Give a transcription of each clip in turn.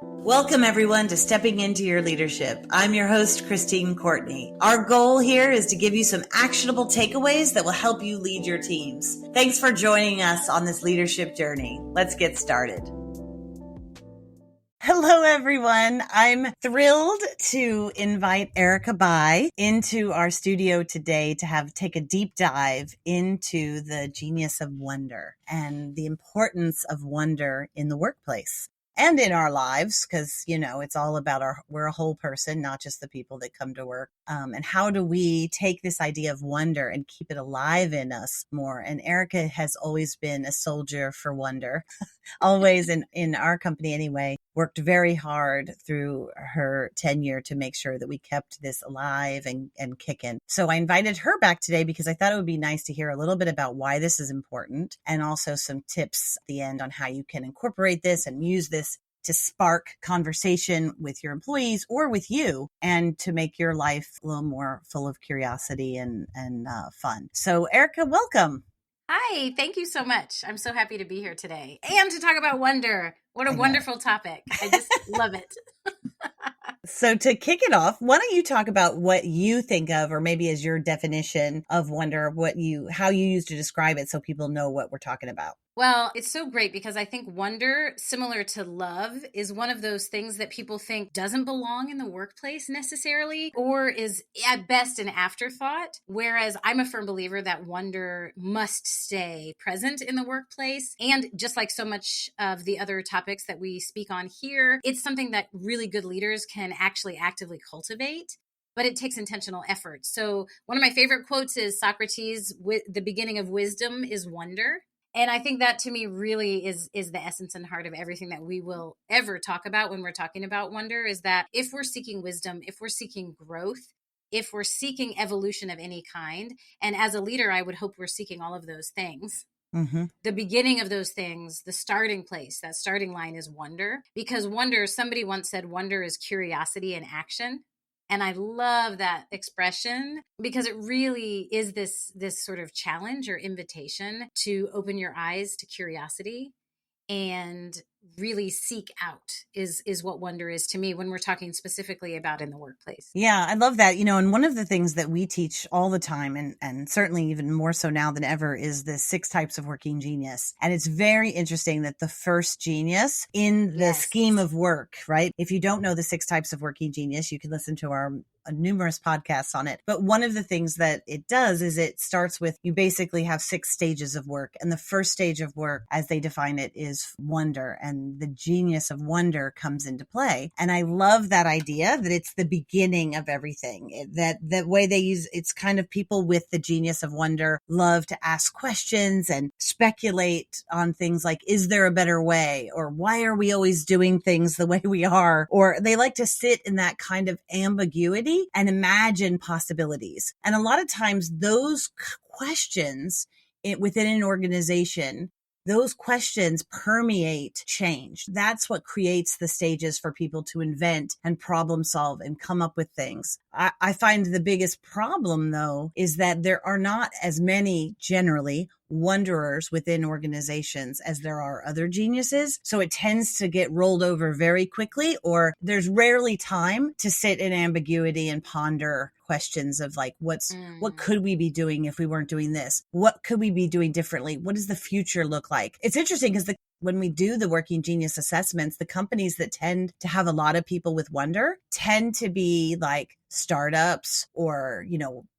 Welcome, everyone, to Stepping Into Your Leadership. I'm your host, Christine Courtney. Our goal here is to give you some actionable takeaways that will help you lead your teams. Thanks for joining us on this leadership journey. Let's get started. Hello, everyone. I'm thrilled to invite Erika Bayh into our studio today to take a deep dive into the genius of wonder and the importance of wonder in the workplace and in our lives, because, it's all about we're a whole person, not just the people that come to work. And how do we take this idea of wonder and keep it alive in us more? And Erika has always been a soldier for wonder, always in our company anyway, worked very hard through her tenure to make sure that we kept this alive and kicking. So I invited her back today because I thought it would be nice to hear a little bit about why this is important and also some tips at the end on how you can incorporate this and use this to spark conversation with your employees or with you and to make your life a little more full of curiosity and fun. So Erika, welcome. Hi, thank you so much. I'm so happy to be here today and to talk about wonder. What a wonderful topic. I just love it. So to kick it off, why don't you talk about what you think of, or maybe as your definition of wonder, how you use to describe it so people know what we're talking about. Well, it's so great because I think wonder, similar to love, is one of those things that people think doesn't belong in the workplace necessarily, or is at best an afterthought. Whereas I'm a firm believer that wonder must stay present in the workplace. And just like so much of the other topics that we speak on here, it's something that really good leaders can actually actively cultivate. But it takes intentional effort. So one of my favorite quotes is Socrates, the beginning of wisdom is wonder. And I think that to me really is the essence and heart of everything that we will ever talk about when we're talking about wonder, is that if we're seeking wisdom, if we're seeking growth, if we're seeking evolution of any kind, and as a leader, I would hope we're seeking all of those things. Mm-hmm. The beginning of those things, the starting place, that starting line is wonder, because wonder, somebody once said, wonder is curiosity in action. And I love that expression because it really is this sort of challenge or invitation to open your eyes to curiosity and really seek out is what wonder is to me when we're talking specifically about in the workplace. Yeah, I love that. And one of the things that we teach all the time, and certainly even more so now than ever, is the 6 types of working genius. And it's very interesting that the first genius in the scheme of work, right? If you don't know the 6 types of working genius, you can listen to our numerous podcasts on it. But one of the things that it does is it starts with, you basically have 6 stages of work. And the first stage of work, as they define it, is wonder. And the genius of wonder comes into play. And I love that idea that it's the beginning of everything. That way they use, it's kind of people with the genius of wonder love to ask questions and speculate on things like, is there a better way? Or why are we always doing things the way we are? Or they like to sit in that kind of ambiguity and imagine possibilities. And a lot of times those questions within an organization, those questions permeate change. That's what creates the stages for people to invent and problem solve and come up with things. I find the biggest problem, though, is that there are not as many generally wonderers within organizations as there are other geniuses. So it tends to get rolled over very quickly, or there's rarely time to sit in ambiguity and ponder questions of like, what could we be doing if we weren't doing this? What could we be doing differently? What does the future look like? It's interesting because when we do the working genius assessments, the companies that tend to have a lot of people with wonder tend to be like startups or,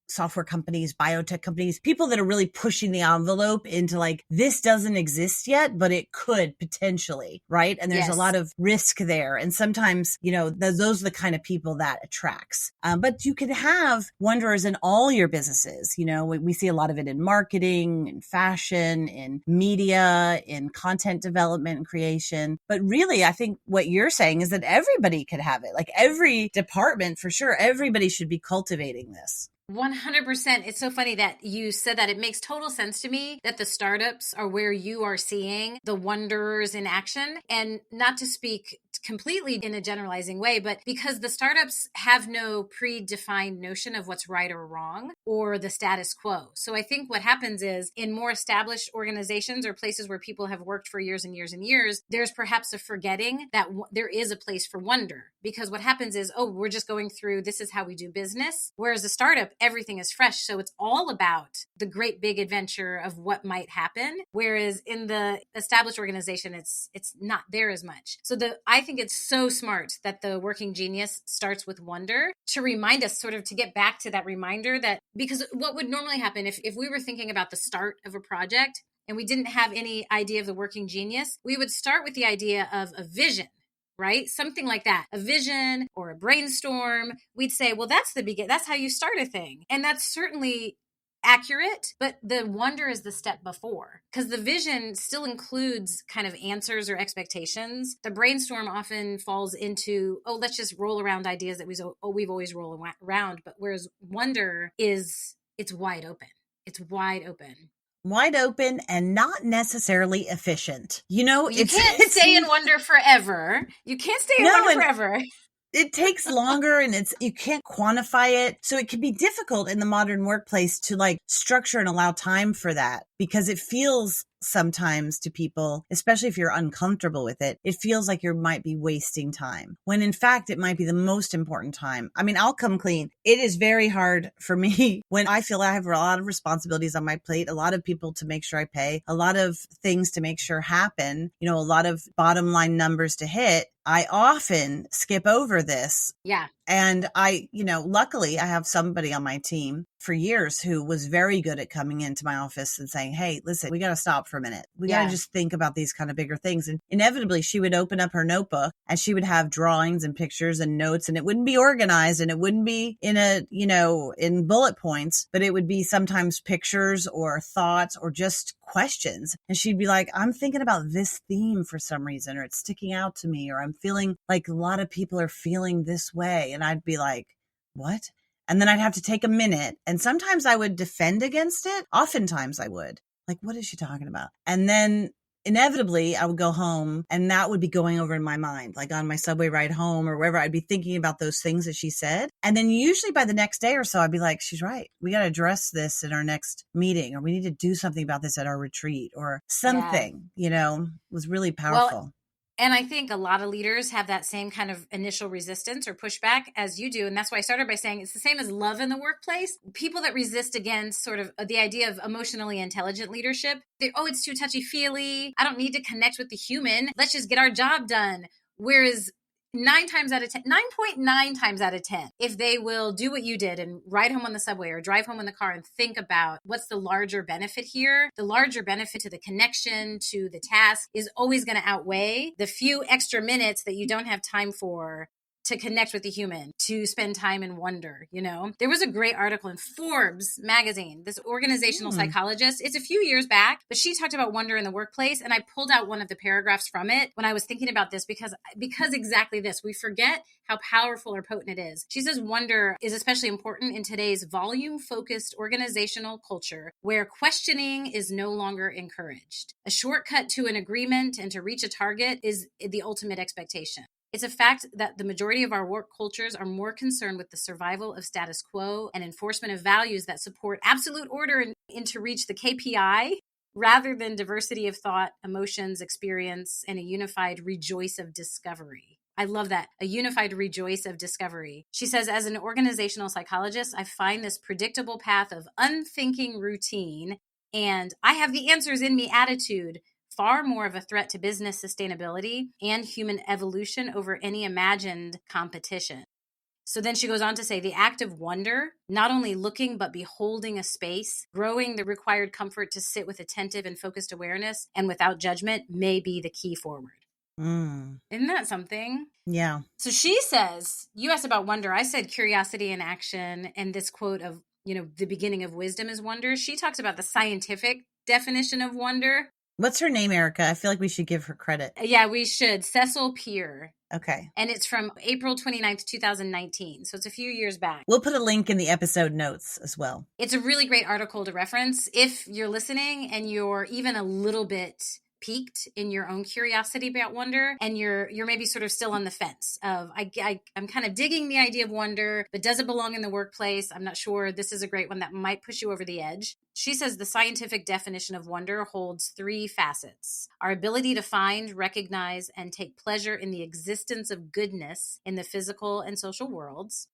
software companies, biotech companies, people that are really pushing the envelope into like, this doesn't exist yet, but it could potentially, right? And there's a lot of risk there. And sometimes, those are the kind of people that attracts. But you could have wonderers in all your businesses. We see a lot of it in marketing, in fashion, in media, in content development and creation. But really, I think what you're saying is that everybody could have it. Like every department, for sure, everybody should be cultivating this. 100%. It's so funny that you said that. It makes total sense to me that the startups are where you are seeing the wonders in action. And not to speak completely in a generalizing way, but because the startups have no predefined notion of what's right or wrong. or the status quo. So I think what happens is in more established organizations or places where people have worked for years and years and years, there's perhaps a forgetting that there is a place for wonder, because what happens is, oh, we're just going through, this is how we do business. Whereas a startup, everything is fresh. So it's all about the great big adventure of what might happen. Whereas in the established organization, it's not there as much. So I think it's so smart that the Working Genius starts with wonder to remind us, sort of to get back to that reminder that, because what would normally happen if we were thinking about the start of a project and we didn't have any idea of the Working Genius, we would start with the idea of a vision, right? Something like that, a vision or a brainstorm. We'd say, well, that's the beginning. That's how you start a thing. And that's certainly accurate, but the wonder is the step before, because the vision still includes kind of answers or expectations. The brainstorm often falls into, oh, let's just roll around ideas that we've always rolled around. But whereas wonder is, it's wide open. It's wide open. Wide open and not necessarily efficient. You can't stay in wonder forever. You can't stay in wonder forever. It takes longer and you can't quantify it. So it can be difficult in the modern workplace to structure and allow time for that, because it feels sometimes to people, especially if you're uncomfortable with it, it feels like you might be wasting time, when in fact it might be the most important time. I mean, I'll come clean. It is very hard for me when I feel I have a lot of responsibilities on my plate, a lot of people to make sure I pay, a lot of things to make sure happen, a lot of bottom line numbers to hit. I often skip over this. Yeah. And luckily I have somebody on my team for years who was very good at coming into my office and saying, hey, listen, we got to stop for a minute. We got to just think about these kind of bigger things. And inevitably she would open up her notebook and she would have drawings and pictures and notes, and it wouldn't be organized and it wouldn't be in bullet points, but it would be sometimes pictures or thoughts or just questions. And she'd be like, I'm thinking about this theme for some reason, or it's sticking out to me, or I'm feeling like a lot of people are feeling this way. And I'd be like, what? And then I'd have to take a minute. And sometimes I would defend against it. Oftentimes I would. Like, what is she talking about? And then inevitably I would go home and that would be going over in my mind, like on my subway ride home or wherever. I'd be thinking about those things that she said. And then usually by the next day or so, I'd be like, she's right. We got to address this in our next meeting, or we need to do something about this at our retreat, or something, was really powerful. Well, and I think a lot of leaders have that same kind of initial resistance or pushback as you do. And that's why I started by saying it's the same as love in the workplace. People that resist against sort of the idea of emotionally intelligent leadership, it's too touchy-feely. I don't need to connect with the human. Let's just get our job done. Whereas 9.9 times out of 10, if they will do what you did and ride home on the subway or drive home in the car and think about what's the larger benefit here, the larger benefit to the connection, to the task, is always going to outweigh the few extra minutes that you don't have time for to connect with the human, to spend time in wonder. There was a great article in Forbes magazine, this organizational psychologist. It's a few years back, but she talked about wonder in the workplace. And I pulled out one of the paragraphs from it when I was thinking about this, because exactly this, we forget how powerful or potent it is. She says wonder is especially important in today's volume-focused organizational culture where questioning is no longer encouraged. A shortcut to an agreement and to reach a target is the ultimate expectation. It's a fact that the majority of our work cultures are more concerned with the survival of status quo and enforcement of values that support absolute order and to reach the KPI, rather than diversity of thought, emotions, experience, and a unified rejoice of discovery. I love that. A unified rejoice of discovery. She says, as an organizational psychologist, I find this predictable path of unthinking routine and I have the answers in me attitude far more of a threat to business sustainability and human evolution over any imagined competition. So then she goes on to say the act of wonder, not only looking but beholding a space, growing the required comfort to sit with attentive and focused awareness and without judgment, may be the key forward. Isn't that something? Yeah. So she says, you asked about wonder. I said curiosity and action, and this quote of, the beginning of wisdom is wonder. She talks about the scientific definition of wonder. What's her name, Erika? I feel like we should give her credit. Yeah, we should. Cecil Peer. Okay. And it's from April 29th, 2019. So it's a few years back. We'll put a link in the episode notes as well. It's a really great article to reference if you're listening and you're even a little bit piqued in your own curiosity about wonder, and you're maybe sort of still on the fence of I'm kind of digging the idea of wonder, but does it belong in the workplace? I'm not sure. This is a great one that might push you over the edge. She says the scientific definition of wonder holds 3 facets: our ability to find, recognize, and take pleasure in the existence of goodness in the physical and social worlds,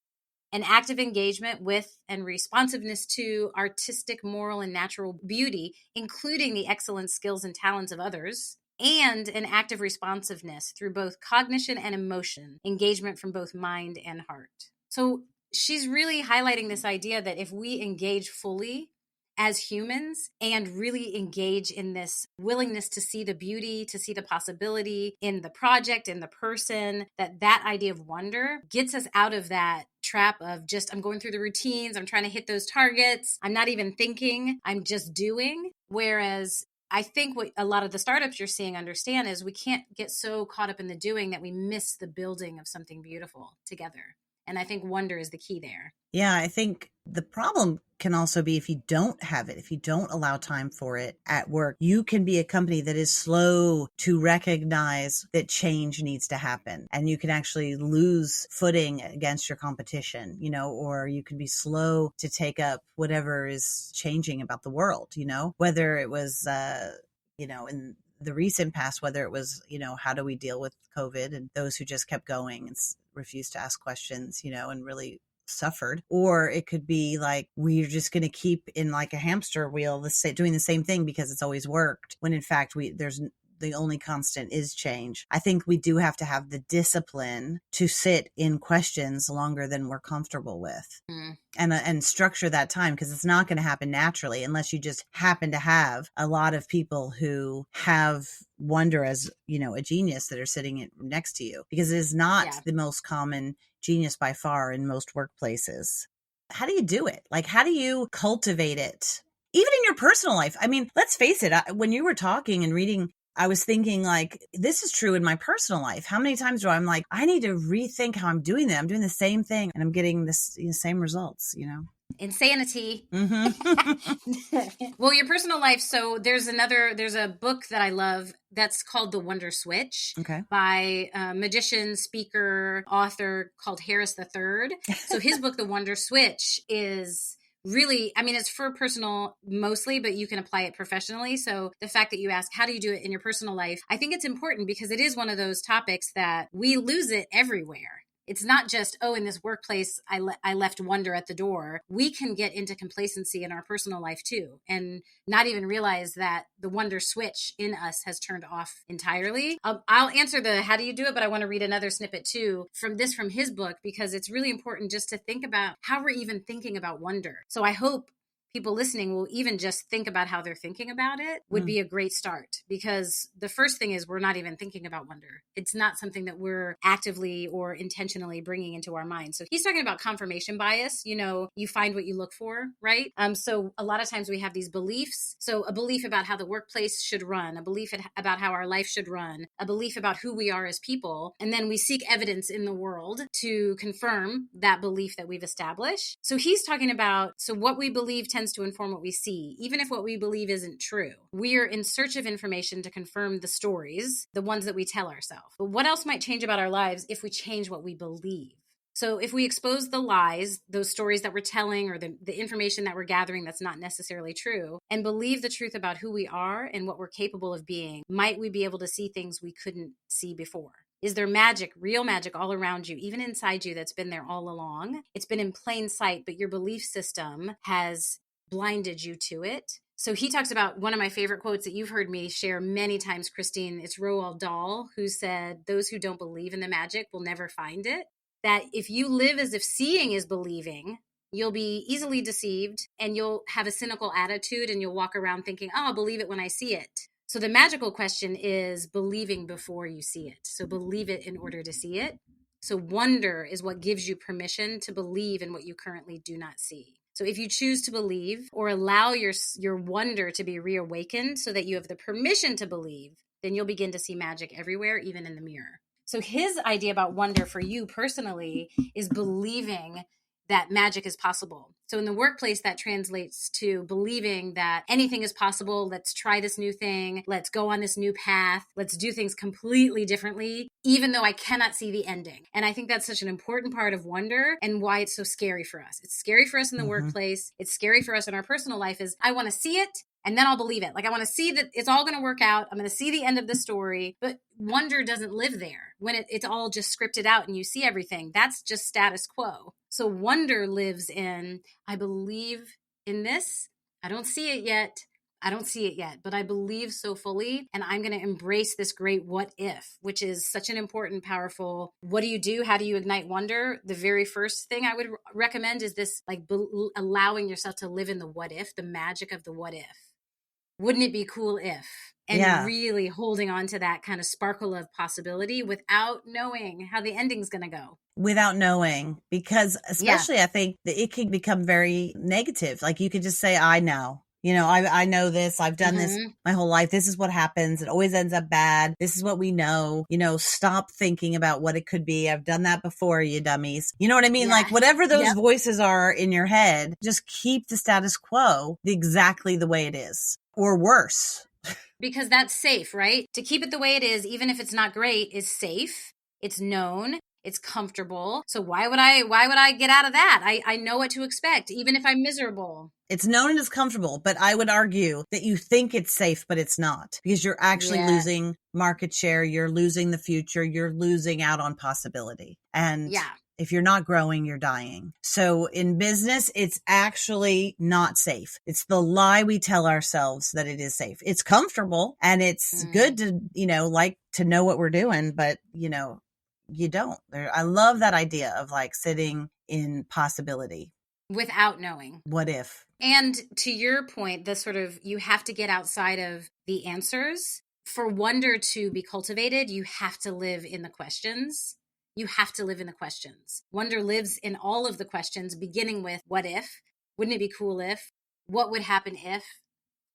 an active engagement with and responsiveness to artistic, moral, and natural beauty, including the excellent skills and talents of others, and an active responsiveness through both cognition and emotion, engagement from both mind and heart. So she's really highlighting this idea that if we engage fully as humans and really engage in this willingness to see the beauty, to see the possibility in the project, in the person, that idea of wonder gets us out of that trap of just, I'm going through the routines, I'm trying to hit those targets, I'm not even thinking, I'm just doing. Whereas I think what a lot of the startups you're seeing understand is we can't get so caught up in the doing that we miss the building of something beautiful together. And I think wonder is the key there. Yeah, I think the problem can also be if you don't have it, if you don't allow time for it at work, you can be a company that is slow to recognize that change needs to happen. And you can actually lose footing against your competition, or you can be slow to take up whatever is changing about the world, whether it was, in the recent past, whether it was, how do we deal with COVID and those who just kept going and refused to ask questions, and really suffered, or it could be like we're just going to keep in like a hamster wheel doing the same thing because it's always worked, when in fact there's the only constant is change. I think we do have to have the discipline to sit in questions longer than we're comfortable with, and structure that time, because it's not going to happen naturally unless you just happen to have a lot of people who have wonder as, a genius that are sitting next to you, because it is not the most common genius by far in most workplaces. How do you do it? Like, how do you cultivate it? Even in your personal life. I mean, let's face it, when you were talking and reading, I was thinking like, this is true in my personal life. How many times do I'm like, I need to rethink how I'm doing that. I'm doing the same thing and I'm getting the same results, Insanity. Mm-hmm. Well, your personal life. So there's a book that I love that's called The Wonder Switch, by a magician, speaker, author called Harris III. So his book, The Wonder Switch, is really, it's for personal mostly, but you can apply it professionally. So the fact that you ask, how do you do it in your personal life? I think it's important because it is one of those topics that we lose it everywhere. It's not just, in this workplace, I left wonder at the door. We can get into complacency in our personal life too, and not even realize that the wonder switch in us has turned off entirely. I'll answer the how do you do it, but I want to read another snippet too from his book, because it's really important just to think about how we're even thinking about wonder. So I hope people listening will even just think about how they're thinking about it would be a great start, because the first thing is we're not even thinking about wonder. It's not something that we're actively or intentionally bringing into our minds. So he's talking about confirmation bias. You find what you look for, right? So a lot of times we have these beliefs. So a belief about how the workplace should run, a belief about how our life should run, a belief about who we are as people. And then we seek evidence in the world to confirm that belief that we've established. So he's talking about, what we believe tends to inform what we see, even if what we believe isn't true. We're in search of information to confirm the stories, the ones that we tell ourselves. But what else might change about our lives if we change what we believe? So if we expose the lies, those stories that we're telling, or the information that we're gathering that's not necessarily true, and believe the truth about who we are and what we're capable of being, might we be able to see things we couldn't see before? Is there magic, real magic all around you, even inside you, that's been there all along? It's been in plain sight, but your belief system has blinded you to it. So he talks about one of my favorite quotes that you've heard me share many times, Christine. It's Roald Dahl, who said, "Those who don't believe in the magic will never find it." That if you live as if seeing is believing, you'll be easily deceived and you'll have a cynical attitude and you'll walk around thinking, I'll believe it when I see it. So the magical question is believing before you see it. So believe it in order to see it. So wonder is what gives you permission to believe in what you currently do not see. So if you choose to believe, or allow your wonder to be reawakened so that you have the permission to believe, then you'll begin to see magic everywhere, even in the mirror. So his idea about wonder for you personally is believing that magic is possible. So in the workplace, that translates to believing that anything is possible. Let's try this new thing. Let's go on this new path. Let's do things completely differently, even though I cannot see the ending. And I think that's such an important part of wonder and why it's so scary for us. It's scary for us in the workplace. It's scary for us in our personal life is I want to see it and then I'll believe it. Like I want to see that it's all going to work out. I'm going to see the end of the story, but wonder doesn't live there when it's all just scripted out and you see everything. That's just status quo. So wonder lives in, I believe in this. I don't see it yet. I don't see it yet, but I believe so fully. And I'm going to embrace this great what if, which is such an important, powerful, what do you do? How do you ignite wonder? The very first thing I would recommend is this, like allowing yourself to live in the what if, the magic of the what if. Wouldn't it be cool if? And really holding on to that kind of sparkle of possibility without knowing how the ending's going to go. Without knowing, because especially I think that it can become very negative. Like you could just say, I know. I know this. I've done this my whole life. This is what happens. It always ends up bad. This is what we know. Stop thinking about what it could be. I've done that before, you dummies. You know what I mean? Like whatever those voices are in your head, just keep the status quo exactly the way it is or worse. Because that's safe, right? To keep it the way it is, even if it's not great, is safe. It's known. It's comfortable. So why would I get out of that? I know what to expect, even if I'm miserable. It's known and it's comfortable, but I would argue that you think it's safe, but it's not because you're actually losing market share. You're losing the future. You're losing out on possibility. And if you're not growing, you're dying. So in business, it's actually not safe. It's the lie we tell ourselves that it is safe. It's comfortable and it's good to, like to know what we're doing, but you don't. I love that idea of like sitting in possibility. Without knowing. What if? And to your point, the sort of, you have to get outside of the answers. For wonder to be cultivated, you have to live in the questions. You have to live in the questions. Wonder lives in all of the questions, beginning with what if? Wouldn't it be cool if? What would happen if?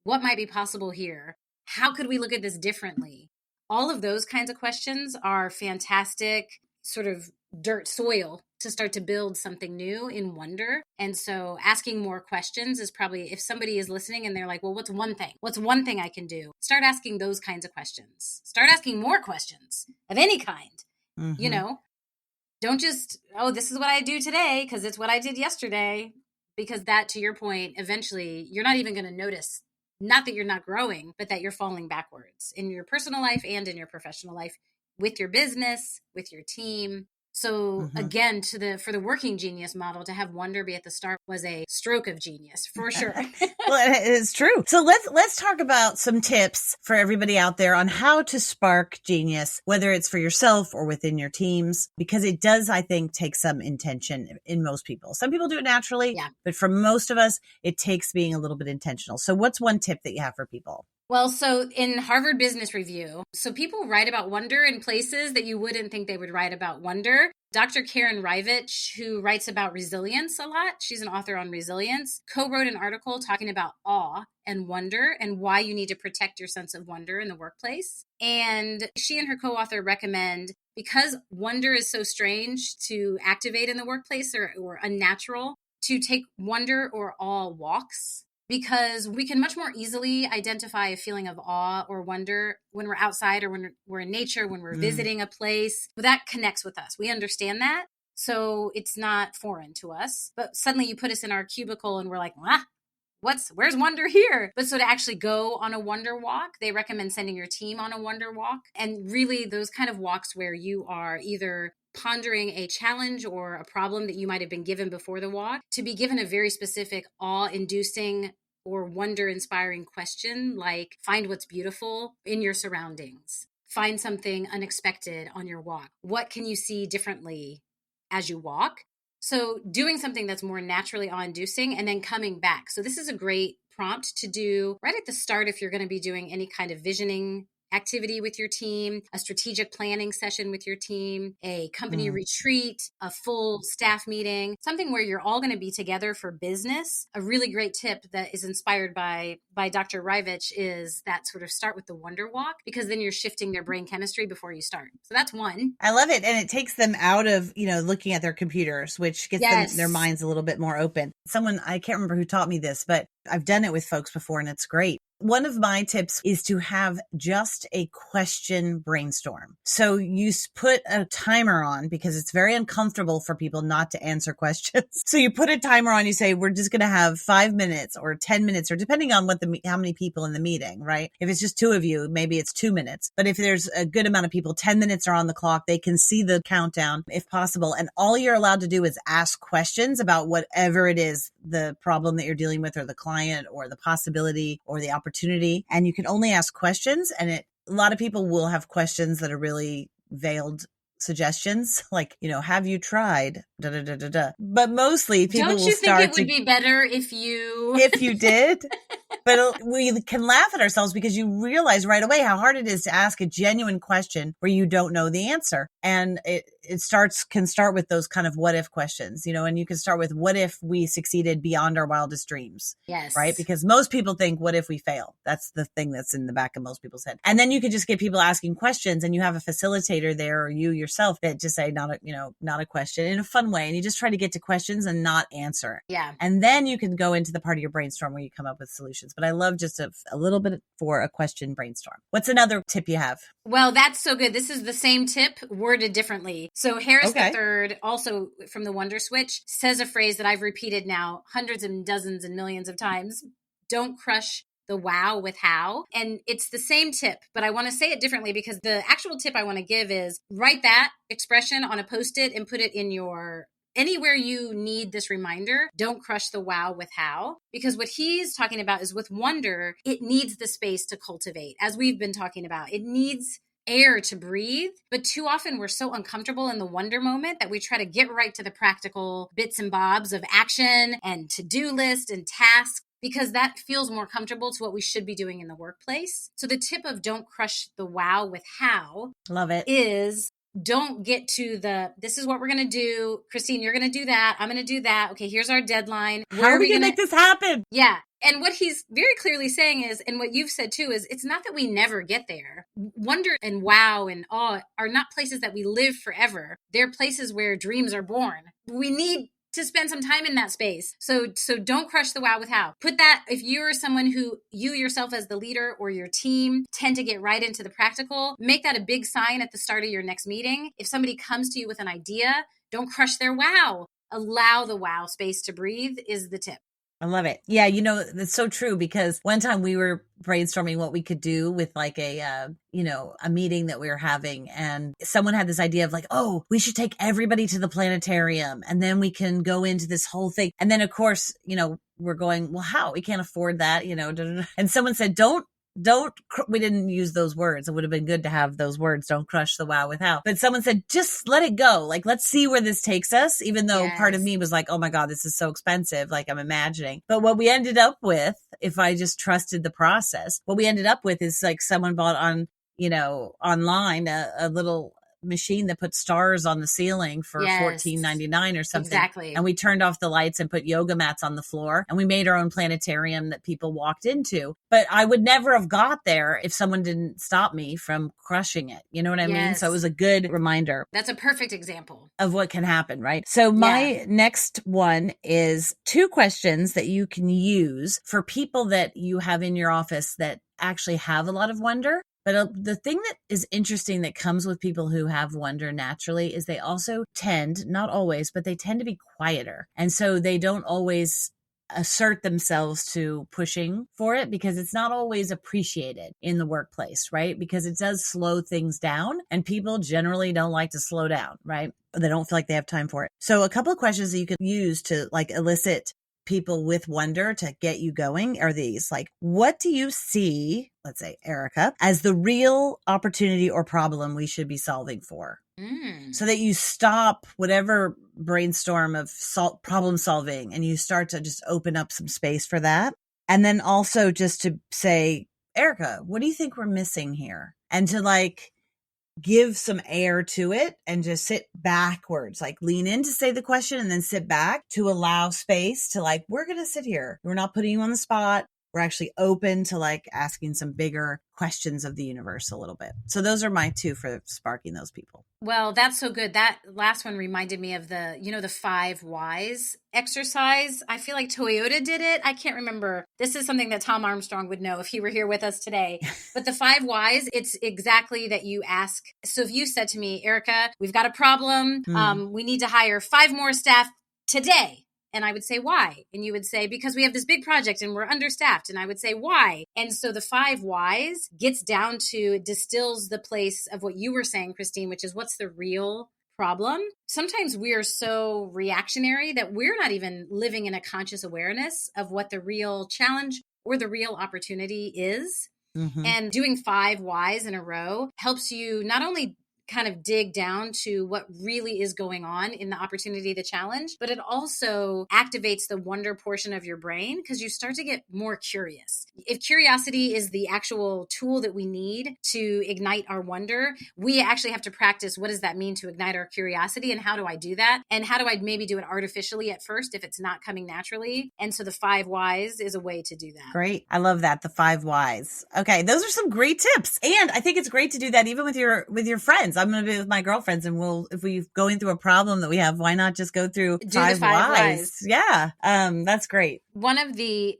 What might be possible here? How could we look at this differently? All of those kinds of questions are fantastic sort of dirt soil to start to build something new in wonder. And so asking more questions is probably, if somebody is listening and they're like, well, what's one thing? What's one thing I can do? Start asking those kinds of questions. Start asking more questions of any kind. Don't just, this is what I do today because it's what I did yesterday. Because that, to your point, eventually you're not even going to notice, not that you're not growing, but that you're falling backwards in your personal life and in your professional life, with your business, with your team. So again, for the working genius model, to have wonder be at the start was a stroke of genius for sure. Well, it is true. So let's talk about some tips for everybody out there on how to spark genius, whether it's for yourself or within your teams, because it does, I think, take some intention in most people. Some people do it naturally, but for most of us, it takes being a little bit intentional. So what's one tip that you have for people? Well, so in Harvard Business Review, so people write about wonder in places that you wouldn't think they would write about wonder. Dr. Karen Rivich, who writes about resilience a lot, she's an author on resilience, co-wrote an article talking about awe and wonder and why you need to protect your sense of wonder in the workplace. And she and her co-author recommend, because wonder is so strange to activate in the workplace or unnatural, to take wonder or awe walks. Because we can much more easily identify a feeling of awe or wonder when we're outside or when we're in nature, when we're visiting a place. But that connects with us. We understand that. So it's not foreign to us. But suddenly you put us in our cubicle and we're like, where's wonder here? But so to actually go on a wonder walk, they recommend sending your team on a wonder walk. And really those kind of walks where you are either pondering a challenge or a problem that you might have been given before the walk, to be given a very specific awe-inducing or wonder-inspiring question, like find what's beautiful in your surroundings. Find something unexpected on your walk. What can you see differently as you walk? So doing something that's more naturally awe-inducing and then coming back. So this is a great prompt to do right at the start if you're going to be doing any kind of visioning activity with your team, a strategic planning session with your team, a company retreat, a full staff meeting, something where you're all going to be together for business. A really great tip that is inspired by Dr. Rivich is that sort of start with the wonder walk, because then you're shifting their brain chemistry before you start. So that's one. I love it. And it takes them out of, looking at their computers, which gets them their minds a little bit more open. Someone, I can't remember who taught me this, but I've done it with folks before and it's great. One of my tips is to have just a question brainstorm. So you put a timer on because it's very uncomfortable for people not to answer questions. So you put a timer on, you say, we're just going to have 5 minutes or 10 minutes, or depending on how many people in the meeting, right? If it's just 2 of you, maybe it's 2 minutes. But if there's a good amount of people, 10 minutes are on the clock. They can see the countdown if possible. And all you're allowed to do is ask questions about whatever it is, the problem that you're dealing with, or the client, or the possibility, or the opportunity. And you can only ask questions. And a lot of people will have questions that are really veiled suggestions, like, have you tried da da da da da? But mostly people Don't you think it would be better if you did? But we can laugh at ourselves because you realize right away how hard it is to ask a genuine question where you don't know the answer. And it can start with those kind of what if questions, and you can start with what if we succeeded beyond our wildest dreams? Yes. Right? Because most people think, what if we fail? That's the thing that's in the back of most people's head. And then you could just get people asking questions, and you have a facilitator there, or you yourself, that just say not a question in a fun way. And you just try to get to questions and not answer. Yeah. And then you can go into the part of your brainstorm where you come up with solutions. But I love just a little bit for a question brainstorm. What's another tip you have? Well, that's so good. This is the same tip worded differently. So Harris III, also from the Wonder Switch, says a phrase that I've repeated now hundreds and dozens and millions of times. Don't crush the wow with how. And it's the same tip, but I want to say it differently, because the actual tip I want to give is write that expression on a Post-it and put it in anywhere you need this reminder. Don't crush the wow with how, because what he's talking about is with wonder, it needs the space to cultivate. As we've been talking about, it needs air to breathe. But too often we're so uncomfortable in the wonder moment that we try to get right to the practical bits and bobs of action and to-do list and tasks, because that feels more comfortable to what we should be doing in the workplace. So the tip of don't crush the wow with how, love it, is don't get to this is what we're going to do. Christine, you're going to do that. I'm going to do that. Okay, here's our deadline. How are we going to make this happen? Yeah. And what he's very clearly saying is, and what you've said too, is it's not that we never get there. Wonder and wow and awe are not places that we live forever. They're places where dreams are born. We need to spend some time in that space. So don't crush the wow with how. Put that, if you're someone who you yourself as the leader or your team tend to get right into the practical, make that a big sign at the start of your next meeting. If somebody comes to you with an idea, don't crush their wow. Allow the wow space to breathe is the tip. I love it. Yeah, that's so true, because one time we were brainstorming what we could do with like a meeting that we were having, and someone had this idea of like, oh, we should take everybody to the planetarium and then we can go into this whole thing. And then of course, we're going, well, how? We can't afford that, And someone said, we didn't use those words. It would have been good to have those words. Don't crush the wow with how. But someone said, just let it go. Like, let's see where this takes us. Even though part of me was like, oh my God, this is so expensive. Like I'm imagining. But what we ended up with, if I just trusted the process, what we ended up with is like someone bought online a little machine that puts stars on the ceiling for $14.99 or something. Exactly. And we turned off the lights and put yoga mats on the floor, and we made our own planetarium that people walked into. But I would never have got there if someone didn't stop me from crushing it. You know what I mean? So it was a good reminder. That's a perfect example of what can happen, right? So my next one is 2 questions that you can use for people that you have in your office that actually have a lot of wonder. But the thing that is interesting that comes with people who have wonder naturally is they also tend, not always, but they tend to be quieter. And so they don't always assert themselves to pushing for it, because it's not always appreciated in the workplace, right? Because it does slow things down, and people generally don't like to slow down, right? They don't feel like they have time for it. So a couple of questions that you can use to like elicit people with wonder to get you going are these. Like, what do you see, let's say Erika, as the real opportunity or problem we should be solving for? So that you stop whatever brainstorm of problem solving and you start to just open up some space for that. And then also just to say, Erika, what do you think we're missing here? and to like give some air to it and just sit backwards, like lean in to say the question and then sit back to allow space to like, we're going to sit here. We're not putting you on the spot. We're actually open to like asking some bigger questions of the universe a little bit. So those are my 2 for sparking those people. Well, that's so good. That last one reminded me of the 5 whys exercise. I feel like Toyota did it. I can't remember. This is something that Tom Armstrong would know if he were here with us today. But the 5 whys, it's exactly that you ask. So if you said to me, Erika, we've got a problem. We need to hire 5 more staff today. And I would say, why? And you would say, because we have this big project and we're understaffed. And I would say, why? And so the 5 whys gets down to, distills the place of what you were saying, Christine, which is what's the real problem? Sometimes we are so reactionary that we're not even living in a conscious awareness of what the real challenge or the real opportunity is. Mm-hmm. And doing 5 whys in a row helps you not only kind of dig down to what really is going on in the opportunity, the challenge, but it also activates the wonder portion of your brain because you start to get more curious. If curiosity is the actual tool that we need to ignite our wonder, we actually have to practice what does that mean to ignite our curiosity and how do I do that? And how do I maybe do it artificially at first if it's not coming naturally? And so the 5 whys is a way to do that. Great. I love that. The 5 whys. Okay. Those are some great tips. And I think it's great to do that even with your friends. I'm going to be with my girlfriends and if we're going through a problem that we have, why not just go through 5 whys? Yeah. That's great. One of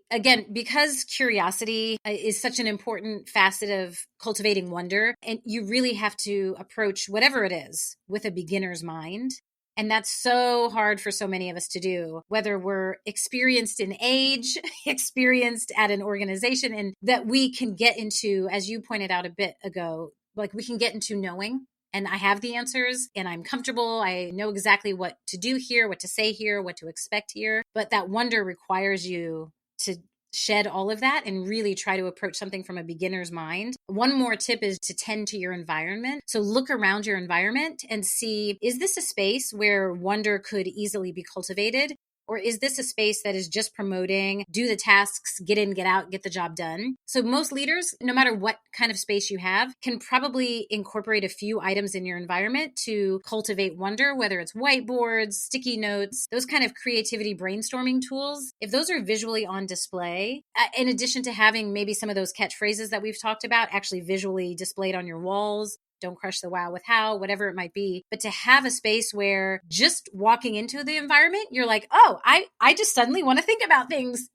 again, because curiosity is such an important facet of cultivating wonder, and you really have to approach whatever it is with a beginner's mind. And that's so hard for so many of us to do, whether we're experienced in age, experienced at an organization, and that we can get into, as you pointed out a bit ago, like we can get into knowing. And I have the answers and I'm comfortable. I know exactly what to do here, what to say here, what to expect here. But that wonder requires you to shed all of that and really try to approach something from a beginner's mind. One more tip is to tend to your environment. So look around your environment and see, is this a space where wonder could easily be cultivated? Or is this a space that is just promoting, do the tasks, get in, get out, get the job done? So most leaders, no matter what kind of space you have, can probably incorporate a few items in your environment to cultivate wonder, whether it's whiteboards, sticky notes, those kind of creativity brainstorming tools. If those are visually on display, in addition to having maybe some of those catchphrases that we've talked about actually visually displayed on your walls, don't crush the wow with how, whatever it might be. But to have a space where just walking into the environment, you're like, oh, I just suddenly want to think about things,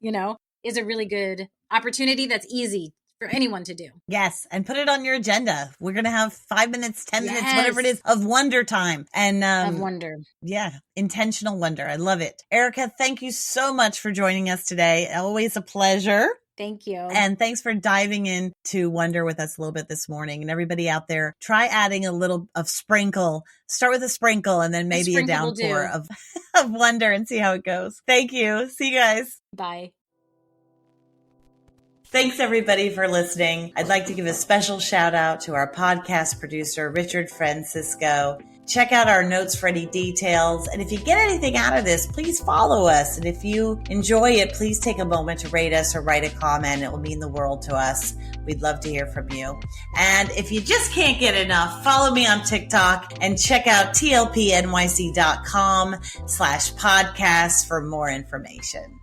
is a really good opportunity that's easy for anyone to do. Yes. And put it on your agenda. We're going to have 5 minutes, 10 minutes, whatever it is, of wonder time. And of wonder. Yeah. Intentional wonder. I love it. Erika, thank you so much for joining us today. Always a pleasure. Thank you. And thanks for diving into wonder with us a little bit this morning. And everybody out there, try adding a little of sprinkle. Start with a sprinkle and then maybe a downpour of wonder and see how it goes. Thank you. See you guys. Bye. Thanks everybody for listening. I'd like to give a special shout out to our podcast producer, Richard Francisco. Check out our notes for any details. And if you get anything out of this, please follow us. And if you enjoy it, please take a moment to rate us or write a comment. It will mean the world to us. We'd love to hear from you. And if you just can't get enough, follow me on TikTok and check out tlpnyc.com/podcast for more information.